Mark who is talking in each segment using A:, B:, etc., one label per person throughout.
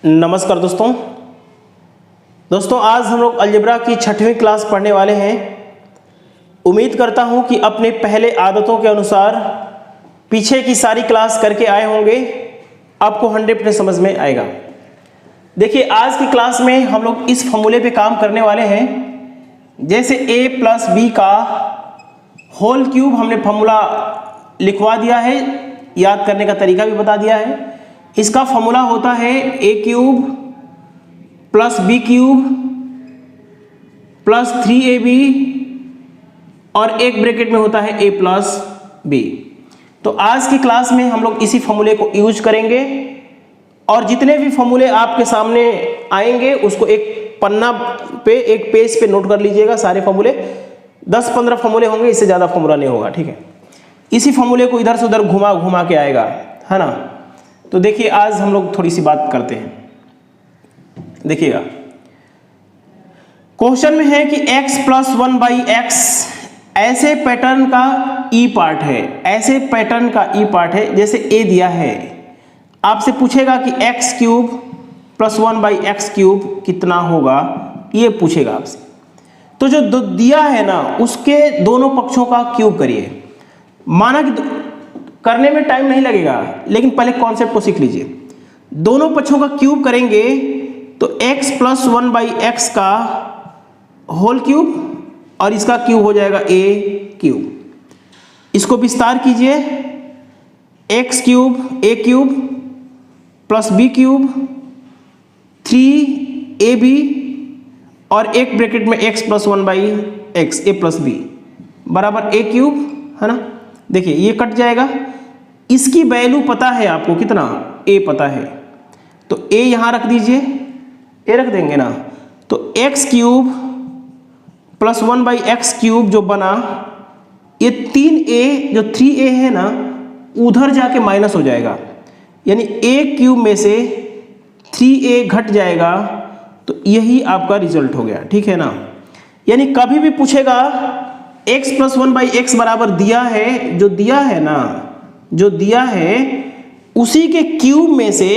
A: नमस्कार दोस्तों आज हम लोग अलजेब्रा की 6वीं क्लास पढ़ने वाले हैं। उम्मीद करता हूं कि अपने पहले आदतों के अनुसार पीछे की सारी क्लास करके आए होंगे, आपको 100% समझ में आएगा। देखिए आज की क्लास में हम लोग इस फॉर्मूले पे काम करने वाले हैं। जैसे a + b का होल क्यूब हमने फॉर्मूला लिखवा दिया है, याद करने का तरीका भी बता दिया है। इसका फॉर्मूला होता है a³ + b³ + 3ab और एक ब्रैकेट में होता है a + b। तो आज की क्लास में हम लोग इसी फॉर्मूले को यूज करेंगे और जितने भी फॉर्मूले आपके सामने आएंगे उसको एक पन्ना पे, एक पेज पे नोट कर लीजिएगा। सारे फॉर्मूले 10-15 फॉर्मूले होंगे, इससे ज़्यादा फॉर्मूला नहीं होगा, ठीक है। इसी फॉर्मूले को इधर से उधर घुमा घुमा के आएगा, है ना। तो देखिए आज हम लोग थोड़ी सी बात करते हैं। देखिएगा क्वेश्चन में है कि x + 1/x ऐसे पैटर्न का ई पार्ट है, ऐसे पैटर्न का ई पार्ट है। जैसे a दिया है, आपसे पूछेगा कि x³ + 1/x³ कितना होगा, ये पूछेगा आपसे। तो जो दिया है ना उसके दोनों पक्षों का क्यूब करिए। माना कि करने में टाइम नहीं लगेगा, लेकिन पहले कॉन्सेप्ट को सीख लीजिए। दोनों पक्षों का क्यूब करेंगे तो x + 1/x का होल क्यूब और इसका क्यूब हो जाएगा a³। इसको विस्तार कीजिए, x³ a³ + b³ 3ab और एक ब्रैकेट में x + 1/x a + b बराबर a³ है ना। देखिए ये कट जाएगा। इसकी वैल्यू पता है आपको, कितना a पता है, तो a यहां रख दीजिए, a रख देंगे ना। तो x³ + 1/x³ जो बना, ये 3a जो 3a है ना उधर जाके माइनस हो जाएगा, यानी a³ में से 3a घट जाएगा। तो यही आपका रिजल्ट हो गया, ठीक है ना। यानी कभी भी पूछेगा x + 1/x बराबर दिया है, जो दिया है ना, जो दिया है उसी के क्यूब में से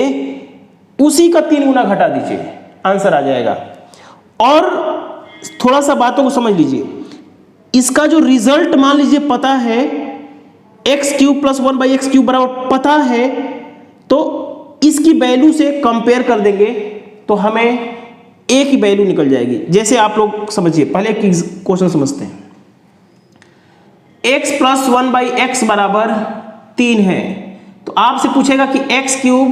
A: उसी का 3 गुना घटा दीजिए, आंसर आ जाएगा। और थोड़ा सा बातों को समझ लीजिए, इसका जो रिजल्ट मान लीजिए पता है, x³ + 1/x³ बराबर पता है, तो इसकी वैल्यू से कंपेयर कर देंगे तो हमें a की वैल्यू निकल जाएगी। जैसे आप लोग समझिए, पहले एक क्वेश्चन समझते हैं। x + 1/x बराबर 3 है, तो आपसे पूछेगा कि x³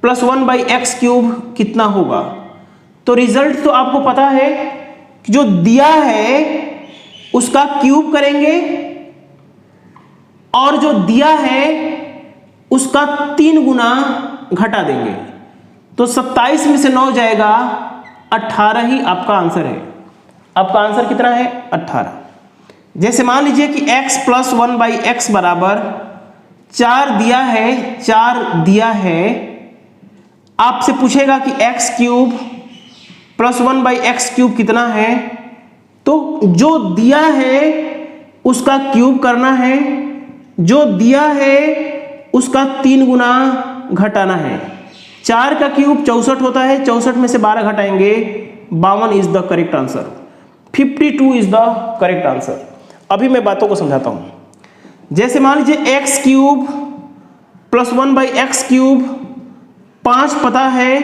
A: + 1/x³ कितना होगा। तो रिजल्ट तो आपको पता है कि जो दिया है उसका क्यूब करेंगे और जो दिया है उसका 3 गुना घटा देंगे, तो 27 में से 9 जाएगा, 18 ही आपका आंसर है। आपका आंसर कितना है, 18। जैसे मान लीजिए कि x + 1/x बराबर 4 दिया है, 4 दिया है। आपसे पूछेगा कि x³ + 1/x³ कितना है, तो जो दिया है उसका क्यूब करना है, जो दिया है उसका 3 गुना घटाना है। 4 का क्यूब 64 होता है, 64 में से 12 घटाएंगे, 52 is the correct answer, 52 is the correct answer. अभी मैं बातों को समझाता हूं। जैसे मान लीजिए x³ + 1/x³ 5 पता है,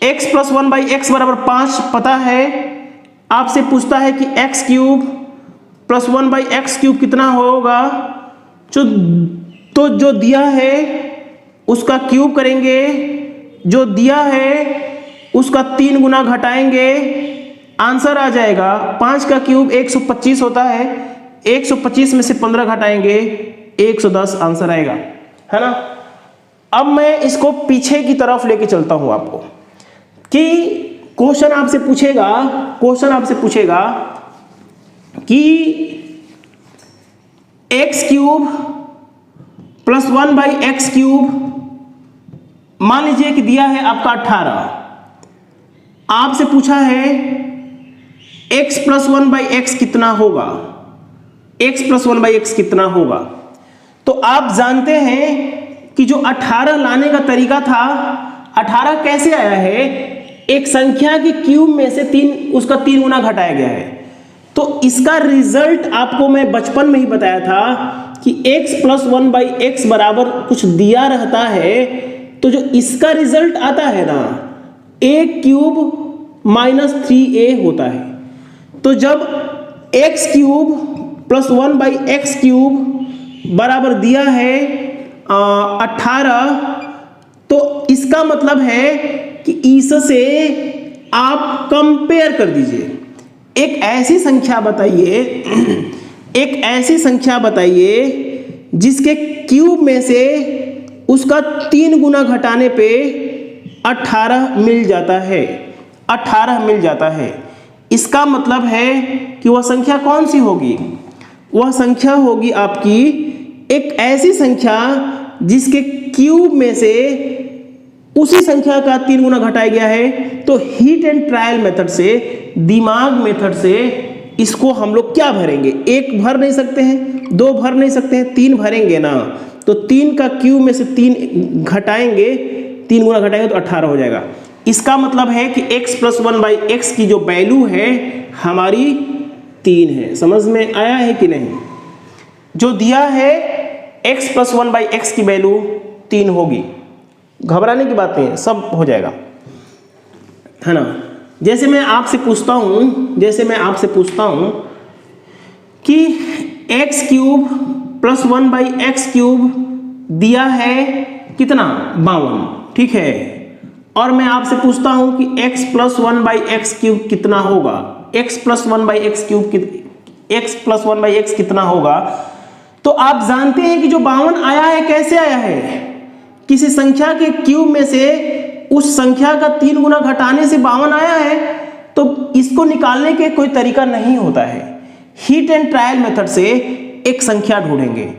A: x + 1/x बराबर 5 पता है। आपसे पूछता है कि x³ + 1/x³ कितना होगा, तो जो दिया है उसका क्यूब करेंगे, जो दिया है उसका 3 गुना घटाएंगे, आंसर आ जाएगा। 5 का क्यूब 125 होता है, 125 में से 15 घटाएंगे, 110 आंसर आएगा, है ना। अब मैं इसको पीछे की तरफ लेके चलता हूं आपको कि क्वेश्चन आपसे पूछेगा कि x³ + 1/x³ मान लीजिए कि दिया है आपका 18। आपसे पूछा है x + 1/x कितना होगा, x + 1/x कितना होगा। तो आप जानते हैं कि जो 18 लाने का तरीका था, 18 कैसे आया है, एक संख्या के क्यूब में से 3 उसका 3 गुना घटाया गया है। तो इसका रिजल्ट आपको मैं बचपन में ही बताया था कि x + 1/x बराबर कुछ दिया रहता है, तो जो इसका रिजल्ट आता है ना a³ - 3a होता है। तो जब x³ + 1/x³ बराबर दिया है 18, तो इसका मतलब है कि इससे आप कंपेयर कर दीजिए। एक ऐसी संख्या बताइए जिसके क्यूब में से उसका 3 गुना घटाने पे 18 मिल जाता है, 18 मिल जाता है। इसका मतलब है कि वह संख्या कौन सी होगी, वह संख्या होगी आपकी एक ऐसी संख्या जिसके क्यूब में से उसी संख्या का 3 गुना घटाया गया है। तो हीट एंड ट्रायल मेथड से, दिमाग मेथड से इसको हम लोग क्या भरेंगे, 1 भर नहीं सकते हैं, 2 भर नहीं सकते हैं, 3 भरेंगे ना। तो 3 का क्यूब में से 3 घटाएंगे, 3 गुना घटाएंगे तो 18 हो जाएगा। इसका मतलब है कि x + 1/x की जो वैल्यू है हमारी 3 है। समझ में आया है कि नहीं? जो दिया है x + 1/x की वैल्यू 3 होगी, घबराने की बात नहीं है, सब हो जाएगा, है ना। जैसे मैं आपसे पूछता हूं कि x³ + 1/x³ दिया है कितना, 52, ठीक है। और मैं आपसे पूछता हूं कि x + 1/x³ कितना होगा, x + 1/x कितना होगा। तो आप जानते हैं कि जो 52 आया है कैसे आया है, किसी संख्या के क्यूब में से उस संख्या का 3 गुना घटाने से 52 आया है। तो इसको निकालने के कोई तरीका नहीं होता है, हीट एंड ट्रायल मेथड से एक संख्या ढूंढेंगे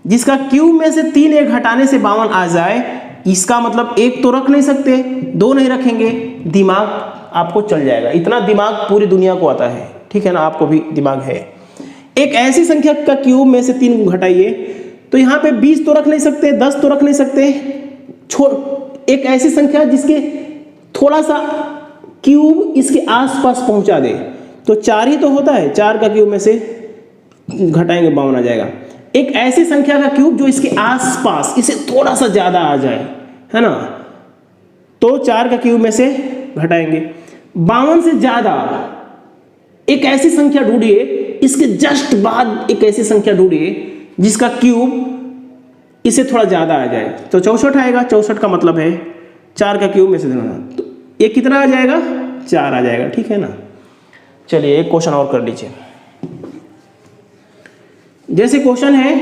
A: जिसका क्यूब में से 3 एक घटाने से 52 आ जाए। इसका मतलब 1 तो रख नहीं सकते, 2 नहीं रखेंगे, दिमाग आपको चल जाएगा। इतना दिमाग पूरी दुनिया को आता है, ठीक है ना, आपको भी दिमाग है। एक ऐसी संख्या का क्यूब में से 3 घटाइए, तो यहाँ पे 20 तो रख नहीं सकते, 10 तो रख नहीं सकते। एक ऐसी संख्या जिसके थोड़ा सा क्यूब इसके आसपास पहुंचा दे, तो 4 ही तो होता है, 4 का क्यूब में से घटाएंगे 52 आ जाएगा। एक ऐसी संख्या का क्यूब जो इसके आसपास, इसे थोड़ा सा ज्यादा आ जाए, है ना, तो 4 का क्यूब में से घटाएंगे। 52 से ज्यादा एक ऐसी संख्या ढूंढिए, इसके जस्ट बाद एक ऐसी संख्या ढूंढिए जिसका क्यूब इसे थोड़ा ज्यादा आ जाए, तो 64 आएगा। 64 का मतलब है 4 का क्यूब में से देना, तो ये कितना आ जाएगा, 4 आ जाएगा, ठीक है ना। चलिए एक क्वेश्चन और कर लीजिए। जैसे क्वेश्चन है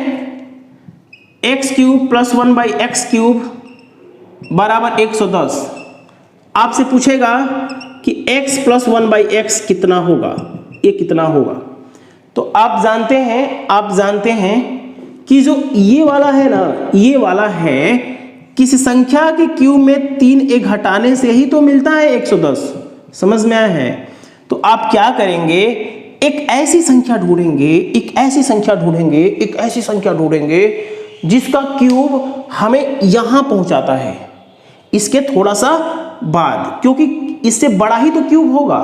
A: x³ + 1/x³ बराबर 110। आपसे पूछेगा कि x + 1/x कितना होगा, ये कितना होगा। तो आप जानते हैं कि जो ये वाला है ना, ये वाला है किसी संख्या के क्यूब में 3 एक घटाने से ही तो मिलता है 110। समझ में आया है? तो आप क्या करेंगे, एक ऐसी संख्या ढूंढेंगे जिसका क्यूब हमें यहां पहुंचाता है, इसके थोड़ा सा बाद, क्योंकि इससे बड़ा ही तो क्यूब होगा,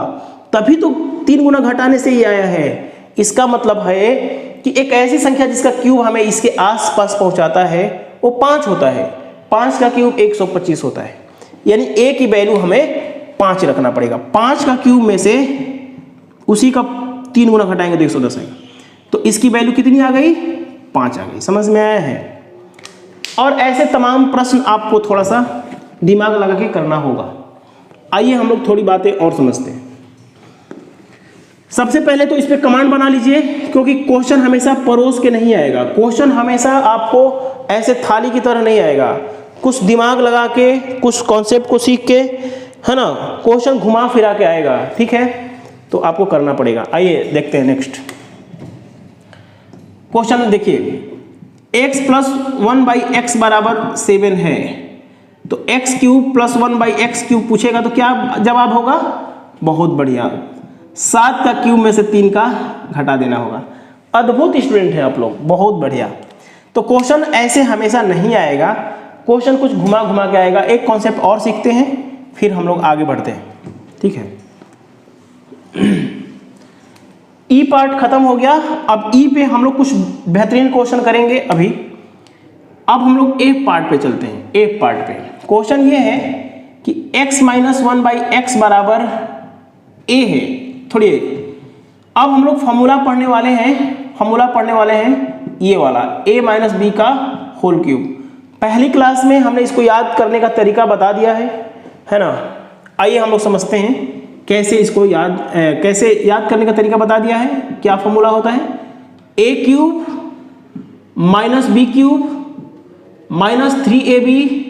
A: तभी तो 3 गुना घटाने से ही आया है। इसका मतलब है कि एक ऐसी संख्या जिसका क्यूब हमें इसके आसपास पहुंचाता है वो 5 होता है। 5 का क्यूब 125 होता है, यानी a की वैल्यू हमें 5 रखना पड़ेगा। 5 का क्यूब में से उसी का 3 गुना घटाएंगे तो 110 आएगा। तो इसकी वैल्यू कितनी आ गई, 5 आ गई। समझ में आया है? और ऐसे तमाम प्रश्न आपको थोड़ा सा दिमाग लगा के करना होगा। आइए हम लोग थोड़ी बातें और समझते हैं। सबसे पहले तो इस पे कमांड बना लीजिए, क्योंकि क्वेश्चन हमेशा परोस के नहीं आएगा। क्वेश्चन हमेशा आपको ऐसे थाली की तरह नहीं आएगा, कुछ दिमाग लगा के, कुछ कॉन्सेप्ट को सीख के, है ना, क्वेश्चन घुमा फिरा के आएगा, ठीक है। तो आपको करना पड़ेगा। आइए देखते हैं नेक्स्ट क्वेश्चन। देखिए x + 1/x बराबर 7 है, तो x³ + 1/x³ पूछेगा तो क्या जवाब होगा, बहुत बढ़िया, 7 का क्यूब में से 3 का घटा देना होगा। अद्भुत स्टूडेंट है आप लोग, बहुत बढ़िया। तो क्वेश्चन ऐसे हमेशा नहीं आएगा, क्वेश्चन कुछ घुमा घुमा के आएगा। एक कॉन्सेप्ट और सीखते हैं फिर हम लोग आगे बढ़ते हैं, ठीक है। ई पार्ट खत्म हो गया। अब ई पे हम लोग कुछ बेहतरीन क्वेश्चन करेंगे अभी। अब हम लोग एफ पार्ट पे चलते हैं। एफ पार्ट पे क्वेश्चन ये है कि x माइनस 1/x बराबर a है। थोड़ी अब हम लोग फॉर्मूला पढ़ने वाले हैं ये वाला a माइनस बी का होल क्यूब। पहली क्लास में हमने इसको याद करने का तरीका बता दिया है ना। आइए हम लोग समझते हैं कैसे इसको कैसे याद करने का तरीका बता दिया है। क्या फॉर्मूला होता है, a cube minus B cube minus 3ab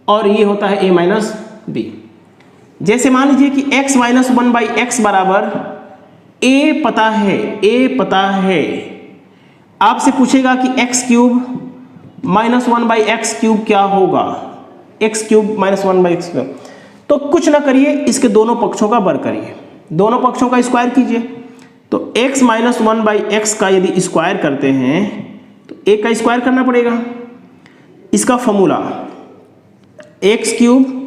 A: और ये होता है a माइनस बी। जैसे मान लीजिए कि x माइनस 1/x बराबर a पता है, आपसे पूछेगा कि x cube minus 1/x cube क्या होगा, x cube minus 1/x cube. तो कुछ ना करिए, इसके दोनों पक्षों का वर्ग करिए, दोनों पक्षों का स्क्वायर कीजिए। तो x माइनस 1/x का यदि स्क्वायर करते हैं तो a का स्क्वायर करना पड़ेगा। इसका formula x cube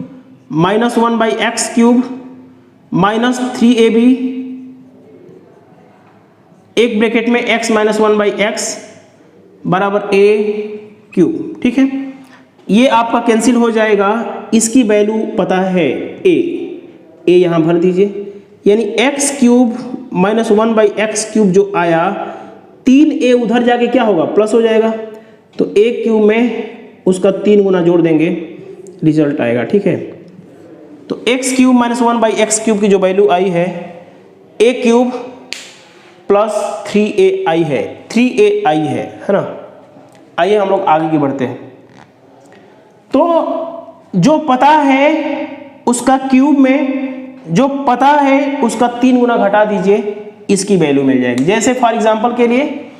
A: minus 1/x cube minus 3ab एक ब्रैकेट में x माइनस 1/x बराबर a क्यूब, ठीक है। ये आपका कैंसिल हो जाएगा। इसकी वैल्यू पता है a यहाँ भर दीजिए, यानी x cube minus 1/x cube जो आया 3a उधर जाके क्या होगा, प्लस हो जाएगा। तो a क्यूब में उसका 3 गुना जोड़ देंगे, रिजल्ट आएगा, ठीक है। तो x cube minus 1/x cube की जो वैल्यू आई है a क्यूब प्लस 3ai है, 3ai है ना। आइए हम लोग आगे की बढ़ते हैं। तो जो पता है उसका क्यूब में जो पता है उसका 3 गुना घटा दीजिए, इसकी वैल्यू मिल जाएगी। जैसे फॉर एग्जांपल के लिए,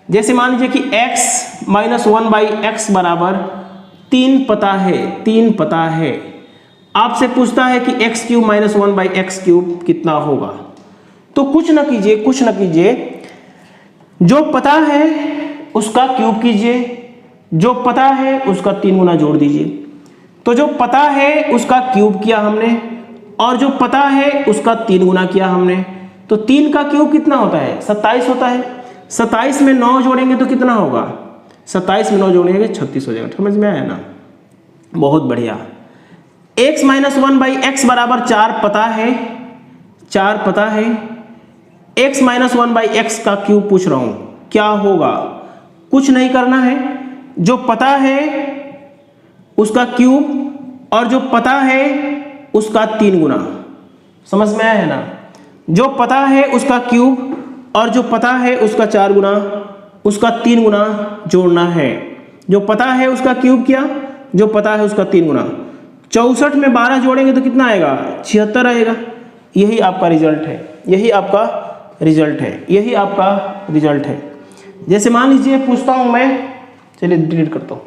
A: जैसे मान लीजिए कि x माइनस 1/x बराबर 3 पता है। आपसे पूछता है कि x cube minus 1/x cube कितना होगा। तो कुछ ना कीजिए, जो पता है उसका क्यूब कीजिए, जो पता है उसका 3 गुना जोड़ दीजिए। तो जो पता है उसका क्यूब किया हमने और जो पता है उसका 3 गुना किया हमने। तो 3 का क्यूब कितना होता है, 27 होता है। 27 में 9 जोड़ेंगे तो कितना होगा, 27 में 9 जोड़ेंगे 36 हो जाएगा। समझ में आया ना, बहुत बढ़िया। x माइनस 1/x बराबर 4 पता है। x माइनस 1/x का क्यूब पूछ रहा हूं, क्या होगा। कुछ नहीं करना है, जो पता है उसका क्यूब और जो पता है उसका 3 गुना। समझ में आया है ना। जो पता है उसका क्यूब और जो पता है उसका 4 गुना, उसका 3 गुना जोड़ना है। जो पता है उसका क्यूब किया, जो पता है उसका 3 गुना। 64 में 12 जोड़ेंगे तो कितना आएगा, 76 आएगा। यही आपका रिजल्ट है। जैसे मान लीजिए पूछता हूं मैं, चलिए डिलीट करता हूं।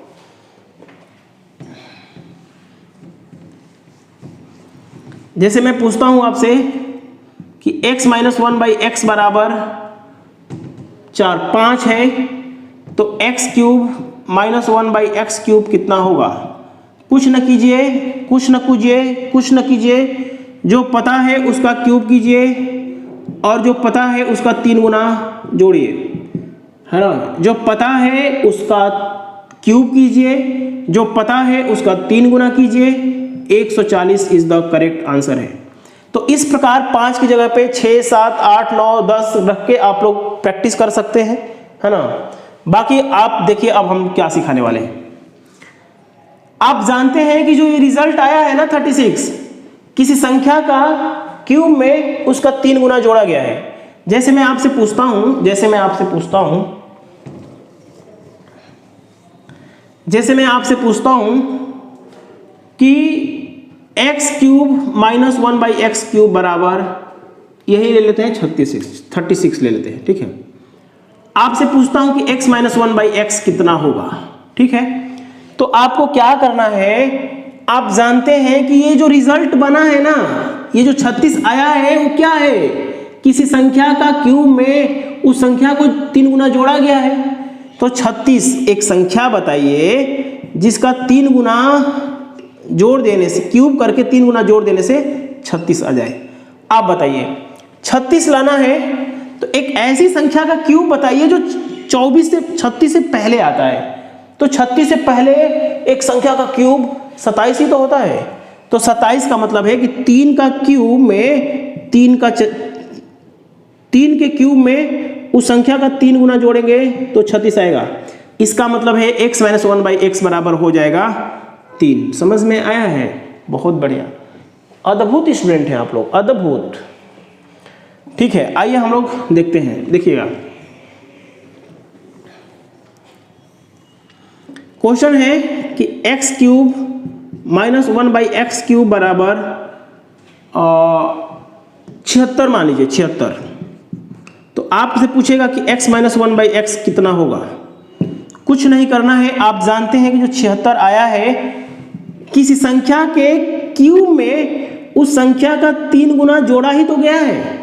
A: जैसे मैं पूछता हूं आपसे कि x माइनस 1/x बराबर 5 है, तो x cube minus 1/x cube कितना होगा। कुछ न कीजिए, जो पता है उसका क्यूब कीजिए और जो पता है उसका 3 गुना जोड़िए, है ना। जो पता है उसका क्यूब कीजिए, जो पता है उसका 3 गुना कीजिए। 140 इज द करेक्ट आंसर है। तो इस प्रकार 5 की जगह पे 6, 7, 8, 9, 10 रख के आप लोग प्रैक्टिस कर सकते हैं, है ना। बाकी आप देखिए अब हम क्या सिखाने वाले हैं। आप जानते हैं कि जो ये रिजल्ट आया है ना 36, किसी संख्या का क्यूब में उसका 3 गुना जोड़ा गया है। जैसे मैं आपसे पूछता हूं कि x cube minus 1/x cube बराबर, यही ले लेते हैं 36 ले लेते हैं, ठीक है। आपसे पूछता हूं कि x माइनस 1/x कितना होगा, ठीक है। तो आपको क्या करना है, आप जानते हैं कि ये जो रिजल्ट बना है ना, ये जो 36 आया है वो क्या है, किसी संख्या का क्यूब में उस संख्या को 3 गुना जोड़ा गया है। तो 36 एक संख्या बताइए जिसका 3 गुना जोड़ देने से, क्यूब करके 3 गुना जोड़ देने से 36 आ जाए। आप बताइए 36 लाना है तो एक ऐसी संख्या का क्यूब बताइए जो 36 से पहले आता है। तो 36 से पहले एक संख्या का क्यूब 27 ही तो होता है। तो 27 का मतलब है कि 3 का क्यूब में 3 के क्यूब में उस संख्या का 3 गुना जोड़ेंगे तो 36 आएगा। इसका मतलब है x - 1/x बराबर हो जाएगा 3। समझ में आया है? बहुत बढ़िया, अद्भुत स्टूडेंट हैं आप लोग, अद्भुत। ठीक है, आइए हम लोग देखते हैं। देखिएगा क्वेश्चन है कि x³ - 1/x³ बराबर 76 मान लीजिए, 76। तो आपसे पूछेगा कि x - 1/x कितना होगा। कुछ नहीं करना है, आप जानते हैं कि जो 76 आया है किसी संख्या के क्यूब में उस संख्या का 3 गुना जोड़ा ही तो गया है।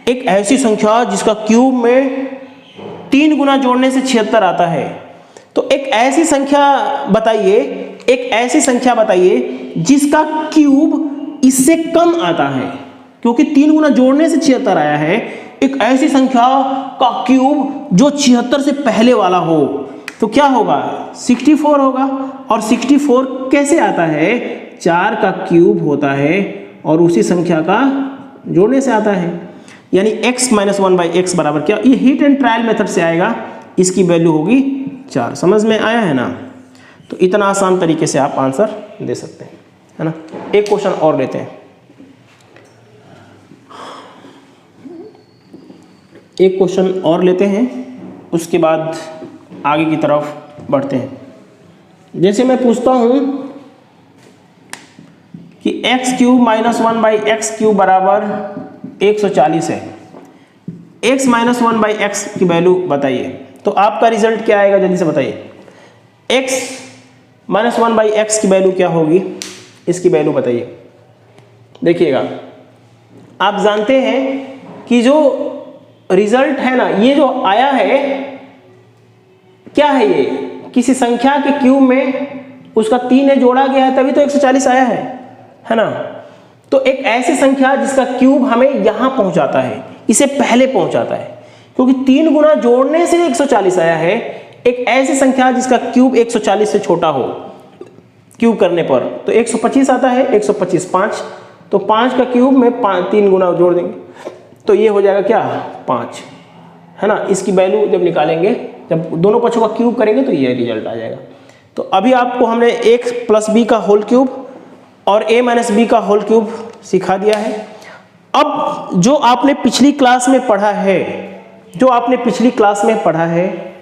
A: एक ऐसी संख्या जिसका क्यूब में 3 गुना जोड़ने से 76 आता है। तो एक ऐसी संख्या बताइए जिसका क्यूब इससे कम आता है, क्योंकि 3 गुना जोड़ने से 76 आया है। एक ऐसी संख्या का क्यूब जो 76 से पहले वाला हो तो क्या होगा? 64 होगा। और 64 कैसे आता है? 4 का क्यूब होता है और उसी संख्या का जोड़ने से आता है। यानी x - 1/x बराबर क्या? ये हिट एंड ट्रायल मेथड से आएगा, इसकी वैल्यू होगी 4। समझ में आया है ना? तो इतना आसान तरीके से आप आंसर दे सकते हैं, है ना। एक क्वेश्चन और लेते हैं। एक क्वेश्चन और लेते हैं, उसके बाद आगे की तरफ बढ़ते हैं। जैसे मैं पूछता हूं कि x³ - 1/x³ बराबर 140 है। x - 1/x की वैल्यू बताइए। तो आपका रिजल्ट क्या आएगा, जल्दी से बताइए। x - 1/x की वैल्यू क्या होगी, इसकी वैल्यू बताइए। देखिएगा आप जानते हैं कि जो रिजल्ट है ना, ये जो आया है क्या है, ये किसी संख्या के क्यूब में उसका 3 जोड़ा गया है तभी तो 140 आया है ना। तो एक ऐसी संख्या जिसका क्यूब हमें यहां पहुंचाता है, इसे पहले पहुंचाता है, क्योंकि 3 गुना जोड़ने से 140 आया है। एक ऐसी संख्या जिसका क्यूब 140 से छोटा हो, क्यूब करने पर तो 125 आता है। 125 5, तो 5 का क्यूब में 3 गुना जोड़ देंगे तो ये हो जाएगा क्या? 5, है ना। इसकी वैल्यू जब निकालेंगे, जब दोनों पक्षों का क्यूब करेंगे तो ये रिजल्ट आ जाएगा। तो अभी आपको हमने a + b का होल क्यूब और a - b का होल क्यूब सिखा दिया है। अब जो आपने पिछली क्लास में पढ़ा है,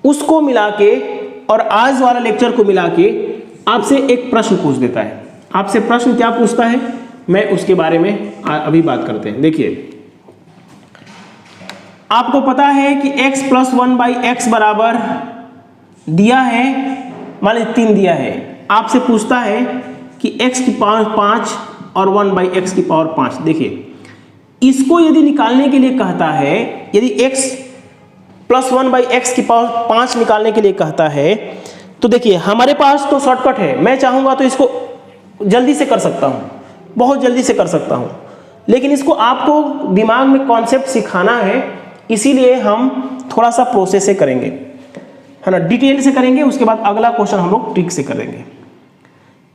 A: उसको मिला के और आज वाला लेक्चर को मिला के आपसे एक प्रश्न पूछ देता है। आपसे प्रश्न क्या पूछता है, मैं उसके बारे में अभी बात करते हैं। देखिए आपको पता है कि x + 1/x बराबर दिया है, मान लीजिए 3 दिया है। आपसे पूछता है कि x की पावर 5 और 1/x की पावर 5। देखिए इसको यदि निकालने के लिए कहता है, यदि x + 1/x की पावर 5 निकालने के लिए कहता है, तो देखिए हमारे पास तो शॉर्टकट है। मैं चाहूंगा तो इसको जल्दी से कर सकता हूं, बहुत जल्दी से कर सकता हूं, लेकिन इसको आपको दिमाग में कॉन्सेप्ट सिखाना है, इसीलिए हम थोड़ा सा प्रोसेस से करेंगे, है ना, डिटेल से करेंगे। उसके बाद अगला क्वेश्चन हम लोग ट्रिक से करेंगे।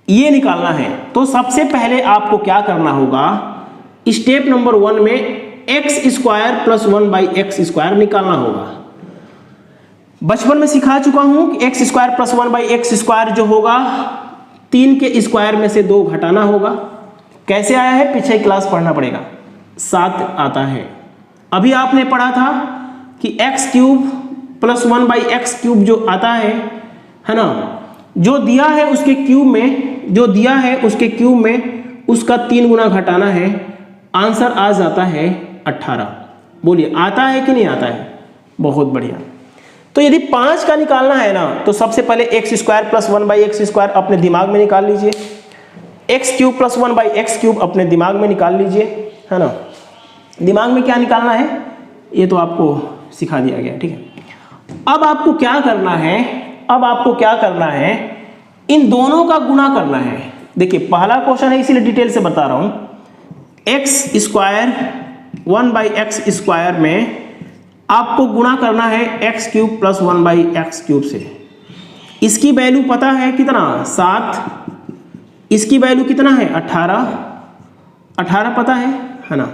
A: ये निकालना है तो सबसे पहले आपको क्या करना होगा, स्टेप नंबर 1 में x² + 1/x² निकालना होगा। बचपन में सिखा चुका हूं कि x² + 1/x² जो होगा 3 के स्क्वायर में से 2 घटाना होगा। कैसे आया है, पीछे क्लास पढ़ना पड़ेगा, 7 आता है। अभी आपने पढ़ा था कि x³ + 1/x³ जो आता है ना, जो दिया है उसके क्यूब में उसका 3 गुना घटाना है, आंसर आ जाता है 18। बोलिए आता है कि नहीं आता है? बहुत बढ़िया। तो यदि 5 का निकालना है ना, तो सबसे पहले x² + 1/x² अपने दिमाग में निकाल लीजिए, x³ + 1/x³ अपने दिमाग में निकाल लीजिए, है ना। दिमाग में क्या निकालना है ये तो आपको सिखा दिया गया, ठीक है। अब आपको क्या करना है, अब आपको क्या करना है, इन दोनों का गुणा करना है। देखिए पहला क्वेश्चन है इसलिए डिटेल से बता रहा हूं। एक्स स्क्वायर 1/x² में आपको गुणा करना है x³ + 1/x³ से। इसकी वैल्यू पता है कितना, 7। इसकी वैल्यू कितना है, 18 पता है ना।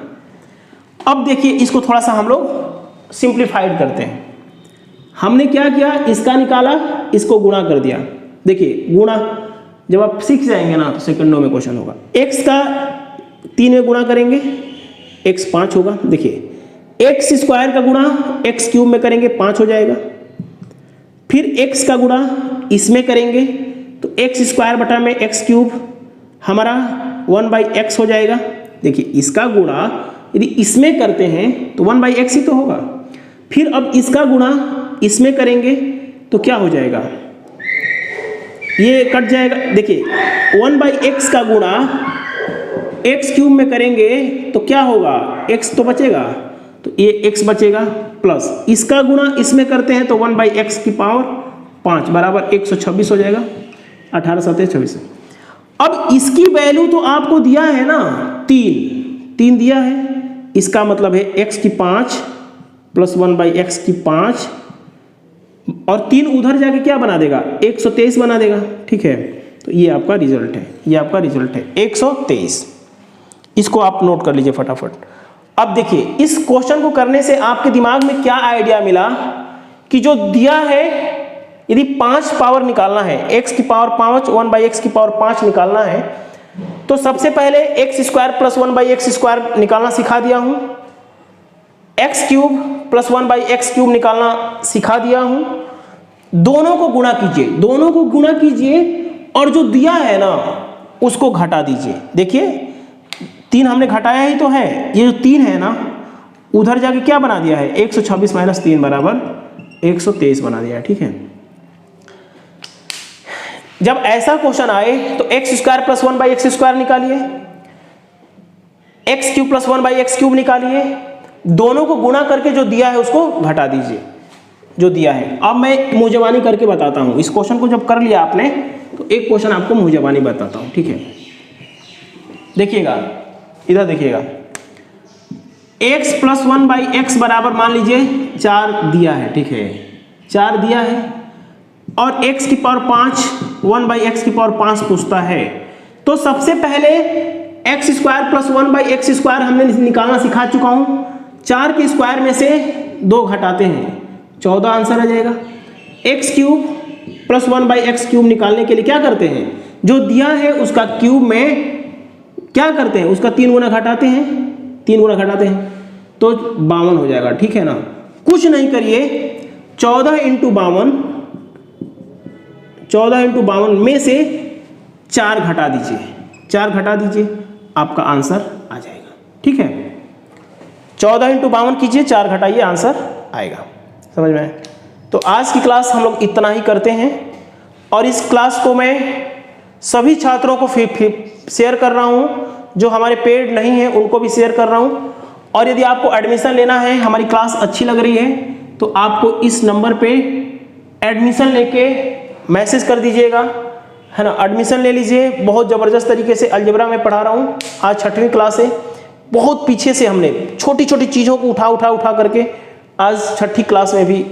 A: अब देखिए इसको थोड़ा सा हम लोग सिंप्लीफाइड करते हैं। हमने क्या किया, इसका निकाला, इसको गुणा कर दिया। देखिए गुणा जब आप सीख जाएंगे ना तो सेकंडों में क्वेश्चन होगा। x का 3 में गुणा करेंगे, x 5 होगा। देखिए x² का गुणा x³ में करेंगे, 5 हो जाएगा। फिर x का गुणा इसमें करेंगे तो x² बटा में x³ हमारा 1/x हो जाएगा। देखिए इसका गुणा यदि इसमें करते हैं तो 1/x ही तो होगा। फिर अब इसका गुणा इसमें करेंगे तो क्या हो जाएगा, ये कट जाएगा। देखिए 1/x का गुणा x³ में करेंगे तो क्या होगा, x तो बचेगा, तो ये x बचेगा, प्लस इसका गुणा इसमें करते हैं तो 1/x⁵ बराबर 126 हो जाएगा। 18 7 26। अब इसकी वैल्यू तो आपको दिया है ना, 3 दिया है। इसका मतलब है x⁵ + 1/x⁵, और 3 उधर जाके क्या बना देगा, 123 बना देगा। ठीक है, तो ये आपका रिजल्ट है, ये आपका रिजल्ट है 123। इसको आप नोट कर लीजिए फटाफट। अब देखिए इस क्वेश्चन को करने से आपके दिमाग में क्या आइडिया मिला कि जो दिया है यदि 5 पावर निकालना है, x⁵ 5 1/x⁵ निकालना है, तो सबसे पहले x² + 1/x² निकालना सिखा दिया हूं, x³ + 1/x³ निकालना सिखा दिया हूं। दोनों को गुणा कीजिए, दोनों को गुणा कीजिए और जो दिया है ना उसको घटा दीजिए। देखिए 3 हमने घटाया ही तो है, ये जो 3 है ना उधर जाके क्या बना दिया है, 126 - 3 बराबर 123 बना दिया है। ठीक है, जब ऐसा क्वेश्चन आए तो x² + 1/x² निकालिए, x³ + 1/x³ निकालिए, दोनों को गुणा करके जो दिया है उसको घटा दीजिए, जो दिया है। अब मैं मुँह जबानी करके बताता हूं। इस क्वेश्चन को जब कर लिया आपने तो एक क्वेश्चन आपको मुँह जबानी बताता हूं। ठीक है, देखिएगा इधर देखिएगा, x + 1/x बराबर मान लीजिए 4 दिया है। ठीक है, 4 दिया है और x⁵ 5 1/x⁵ पूछता है, तो सबसे पहले x² + 1/x² हमने निकालना सिखा चुका हूं। 4 के स्क्वायर में से 2 घटाते हैं, 14 आंसर आ जाएगा। x³ + 1/x³ निकालने के लिए क्या करते हैं, जो दिया है उसका क्यूब में क्या करते हैं, उसका 3 गुना घटाते हैं, 3 गुना घटाते हैं तो 52 हो जाएगा। ठीक है ना, कुछ नहीं करिए, 14 × 52 में से 4 घटा दीजिए, 4 घटा दीजिए, आपका आंसर आ जाएगा। ठीक है, 14 × 52 कीजिए, 4 घटाइए, आंसर आएगा। समझ में आए? तो आज की क्लास हम लोग इतना ही करते हैं, और इस क्लास को मैं सभी छात्रों को फिर शेयर कर रहा हूं, जो हमारे पेड नहीं है उनको भी शेयर कर रहा हूं। और यदि आपको एडमिशन लेना है, हमारी क्लास अच्छी लग रही है, तो आपको इस नंबर पे एडमिशन लेके मैसेज कर दीजिएगा, है ना। एडमिशन ले लीजिए, बहुत ज़बरदस्त तरीके से अलजेब्रा में पढ़ा रहा हूँ। आज 6वीं क्लास है, बहुत पीछे से हमने छोटी छोटी चीज़ों को उठा करके आज 6ठी क्लास में भी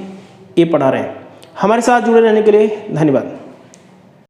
A: ये पढ़ा रहे हैं। हमारे साथ जुड़े रहने के लिए धन्यवाद।